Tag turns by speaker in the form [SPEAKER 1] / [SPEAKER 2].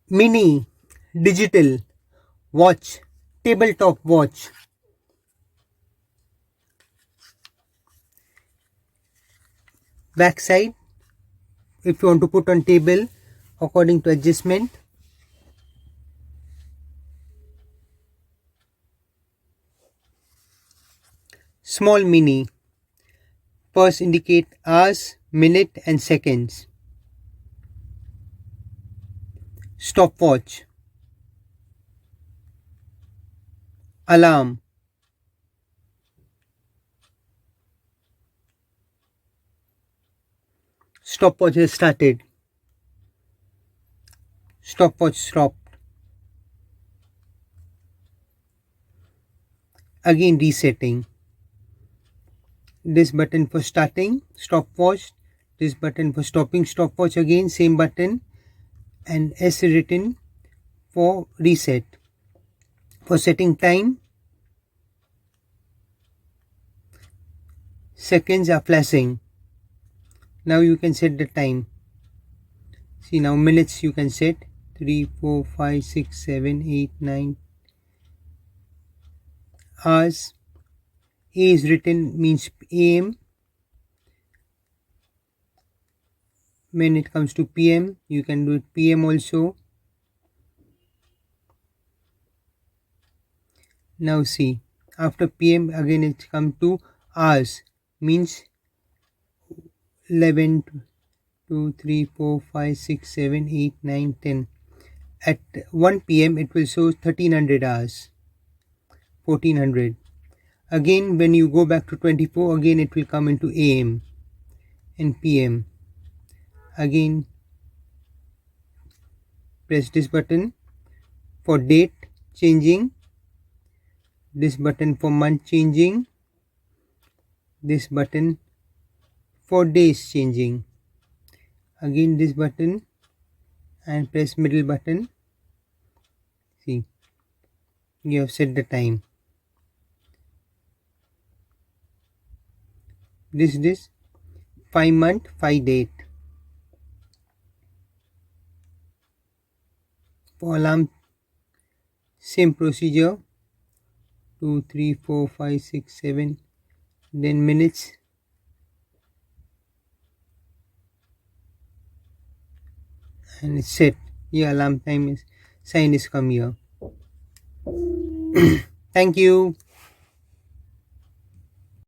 [SPEAKER 1] Mini, digital, watch, tabletop watch. Backside, if you want to put on table according to adjustment. Small mini, pulse indicate hours, minute and seconds. Stopwatch, alarm, stopwatch has started, stopwatch stopped, again resetting. This button for starting stopwatch, this button for stopping stopwatch, again same button, and S written for reset. For setting time, seconds are flashing. Now you can set the time. See, now minutes you can set 3, 4, 5, 6, 7, 8, 9. Hours, A is written means AM. When it comes to PM, you can do it PM also. Now see, after PM again it comes to hours, means 11, 2, 3, 4, 5, 6, 7, 8, 9, 10. At 1 PM it will show 1300 hours, 1400. Again when you go back to 24, again it will come into AM and PM. Again press this button for date changing, this button for month changing, this button for days changing. Again this button and press middle button. See, you have set the time. This 5 month 5 date. For alarm, same procedure, 2, 3, 4, 5, 6, 7, then minutes, and it's set. Here alarm time is sign is come here. Thank you.